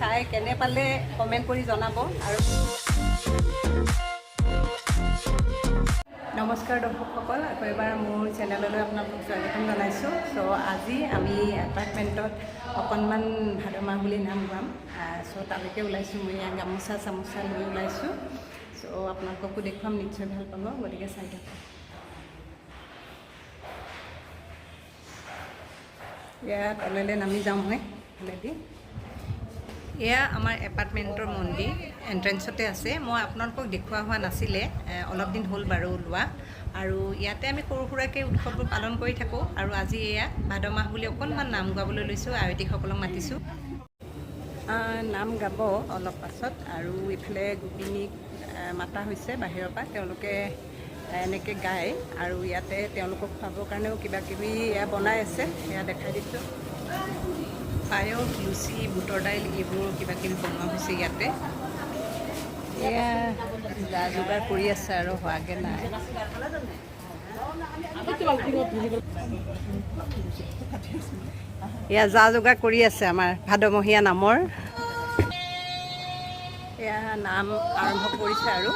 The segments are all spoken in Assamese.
চাই কেনে পালে কমেণ্ট কৰি জনাব। আৰু নমস্কাৰ দৰ্শকসকল, আকৌ এবাৰ মোৰ চেনেললৈ আপোনালোকক স্বাগতম জনাইছোঁ। চ' আজি আমি এপাৰ্টমেণ্টত অকণমান ভাদ মাহ বুলি নাম গাম। চ' তালৈকে ওলাইছোঁ, মই ইয়াত গামোচা চামোচা লৈ ওলাইছোঁ। চ' আপোনালোককো দেখুৱাম, নিশ্চয় ভাল পাব, গতিকে চাই থাকক। এয়া তললৈ নামি যাওঁ মই ফালেদি। এয়া আমাৰ এপাৰ্টমেণ্টৰ মন্দিৰ, এণ্ট্ৰেঞ্চতে আছে। মই আপোনালোকক দেখুওৱা হোৱা নাছিলে, অলপ দিন হ'ল বাৰু ওলোৱা। আৰু ইয়াতে আমি সৰু সুৰাকৈ উৎসৱবোৰ পালন কৰি থাকোঁ। আৰু আজি এয়া ভাদ মাহ বুলি অকণমান নাম গাবলৈ লৈছোঁ, আয়তীসকলক মাতিছোঁ। নাম গাব অলপ পাছত। আৰু ইফালে গোপিনীক মাতা হৈছে বাহিৰৰ পৰা, তেওঁলোকে এনেকৈ গায়। আৰু ইয়াতে তেওঁলোকক খুৱাবৰ কাৰণেও কিবা কিবি এয়া বনাই আছে, এয়া দেখাই দিছোঁ। পায়স, লুচি, বুটৰ দাইল, এইবোৰ কিবা কিবি বনোৱা হৈছে ইয়াতে। এয়া যা যোগাৰ কৰি আছে আৰু হোৱাগৈ নাই। এয়া যা যোগাৰ কৰি আছে আমাৰ ভাদমহীয়া নামৰ। এয়া নাম আৰম্ভ কৰিছে আৰু।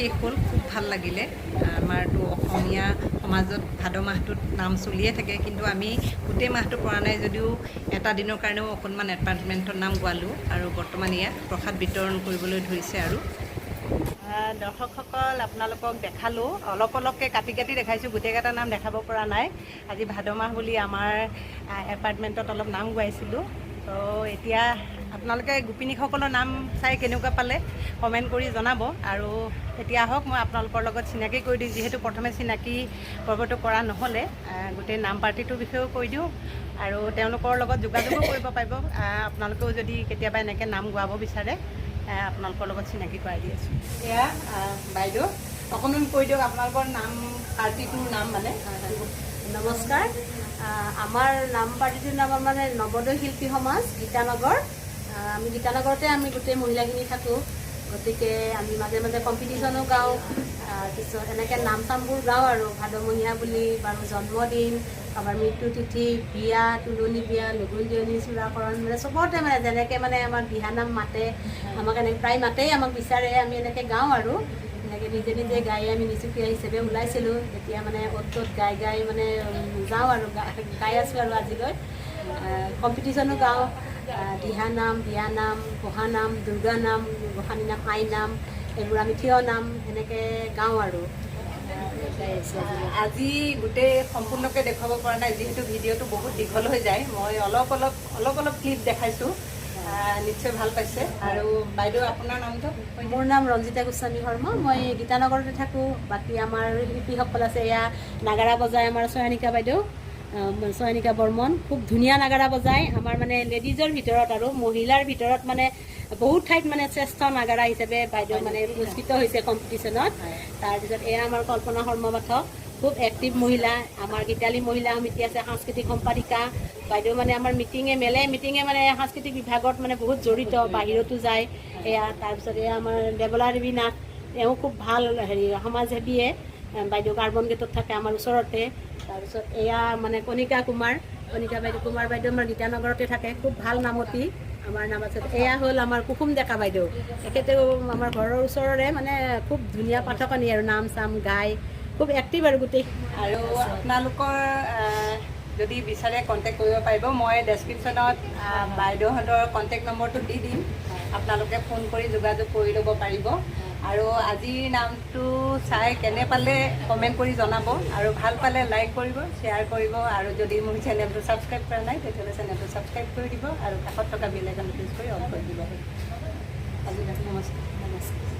শেষ হ'ল খুব ভাল লাগিলে আমাৰতো অসমীয়া সমাজত ভাদ মাহটোত নাম চলিয়ে থাকে কিন্তু আমি গোটেই মাহটো পৰা নাই যদিও এটা দিনৰ কাৰণেও অকণমান এপাৰ্টমেণ্টৰ নাম গোৱালোঁ আৰু বৰ্তমান ইয়াত প্ৰসাদ বিতৰণ কৰিবলৈ ধৰিছে আৰু দৰ্শকসকল আপোনালোকক দেখালোঁ অলপকৈ কাটি দেখাইছোঁ গোটেইকেইটা নাম দেখাব পৰা নাই আজি ভাদ মাহ বুলি আমাৰ এপাৰ্টমেণ্টত অলপ নাম গোৱাইছিলোঁ তো এতিয়া আপোনালোকে গোপিনীসকলৰ নাম চাই কেনেকুৱা পালে কমেণ্ট কৰি জনাব আৰু এতিয়া আহক মই আপোনালোকৰ লগত চিনাকি কৰি দিওঁ যিহেতু প্ৰথমে চিনাকি পৰ্বটো কৰা নহ'লে গোটেই নাম পাৰ্টিটোৰ বিষয়েও কৈ দিওঁ আৰু তেওঁলোকৰ লগত যোগাযোগো কৰিব পাৰিব আপোনালোকেও যদি কেতিয়াবা এনেকৈ নাম গোৱাব বিচাৰে আপোনালোকৰ লগত চিনাকি কৰাই দি আছোঁ এয়া বাইদেউ অকণমান কৈ দিয়ক আপোনালোকৰ নাম পাৰ্টিটোৰ নাম মানে নমস্কাৰ আমাৰ নাম পাৰ্টিটোৰ নাম মানে নৱোদয় শিল্পী সমাজ গীতানগৰ আমি গীতানগৰতে আমি গোটেই মহিলাখিনি থাকোঁ গতিকে আমি মাজে মাজে কম্পিটিশ্যনো গাওঁ তাৰপিছত এনেকৈ নাম চামবোৰ গাওঁ আৰু ভাদমহীয়া বুলি বাৰু জন্মদিন আমাৰ মৃত্যু তিথি বিয়া তুলনি বিয়া লগুণ দিয়নী চূড়াকৰণ মানে চবতে মানে যেনেকৈ মানে আমাক দিহানাম মাতে আমাক এনেকৈ প্ৰায় মাতেই আমাক বিচাৰে আমি এনেকৈ গাওঁ আৰু এনেকৈ নিজে নিজে গাই আমি নিচুকীয়া হিচাপে ওলাইছিলোঁ এতিয়া মানে অ'ত ত'ত গাই মানে যাওঁ আৰু গাই আছোঁ আৰু আজিলৈ কম্পিটিশ্যনো গাওঁ দিহানাম বিয়ানাম গোসানাম দুৰ্গা নাম গোসানী নাম আই নাম এইবোৰ আমি থিয় নাম এনেকৈ গাওঁ আৰু আজি গোটেই সম্পূৰ্ণকৈ দেখুৱাব পৰা নাই যিহেতু ভিডিঅ'টো বহুত দীঘল হৈ যায় মই অলপ ক্লিপ দেখাইছোঁ নিশ্চয় ভাল পাইছে আৰু বাইদেউ আপোনাৰ নামটো মোৰ নাম ৰঞ্জিতা গোস্বামী শৰ্মা মই গীতানগৰতে থাকোঁ বাকী আমাৰ শিল্পীসকল আছে এয়া নাগাৰা বজাই আমাৰ চয়নিকা বাইদেউ চয়নিকা বৰ্মন খুব ধুনীয়া নাগাৰা বজায় আমাৰ মানে লেডিজৰ ভিতৰত আৰু মহিলাৰ ভিতৰত মানে বহুত ঠাইত মানে শ্ৰেষ্ঠ নাগাৰা হিচাপে বাইদেউ মানে পুৰস্কৃত হৈছে কম্পিটিশ্যনত তাৰপিছত এয়া আমাৰ কল্পনা শৰ্মা পাঠক খুব এক্টিভ মহিলা আমাৰ গীতালী মহিলা সমিতি আছে সাংস্কৃতিক সম্পাদিকা বাইদেউ মানে আমাৰ মিটিঙে মানে সাংস্কৃতিক বিভাগত মানে বহুত জড়িত বাহিৰতো যায় এয়া তাৰপিছত এয়া আমাৰ দেৱলা দেৱী নাথ এওঁ খুব ভাল সমাজসেৱীয়ে বাইদেউ কাৰ্বন গেটত থাকে আমাৰ ওচৰতে তাৰপিছত এয়া মানে কণিকা কুমাৰ বাইদেউ আমাৰ গীতানগৰতে থাকে খুব ভাল নামতী আমাৰ নাম আছে এয়া হ'ল আমাৰ কুসুম ডেকা বাইদেউ এখেতেও আমাৰ ঘৰৰ ওচৰৰে মানে খুব ধুনীয়া পাঠকনী আৰু নাম চাম গাই খুব এক্টিভ আৰু গোটেই আৰু আপোনালোকৰ যদি বিচাৰে কণ্টেক্ট কৰিব পাৰিব মই ডেছক্ৰিপশ্যনত বাইদেউহঁতৰ কণ্টেক্ট নম্বৰটো দি দিম আপোনালোকে ফোন কৰি যোগাযোগ কৰি ল'ব পাৰিব আৰু আজিৰ নামটো চাই কেনে পালে কমেণ্ট কৰি জনাব আৰু ভাল পালে লাইক কৰিব শ্বেয়াৰ কৰিব আৰু যদি মোৰ চেনেলটো ছাবস্ক্ৰাইব কৰা নাই তেতিয়াহ'লে চেনেলটো ছাবস্ক্ৰাইব কৰি দিব আৰু কাষত থকা বেল আইকনটো প্ৰেছ কৰি অন কৰি দিব আজি নমস্কাৰ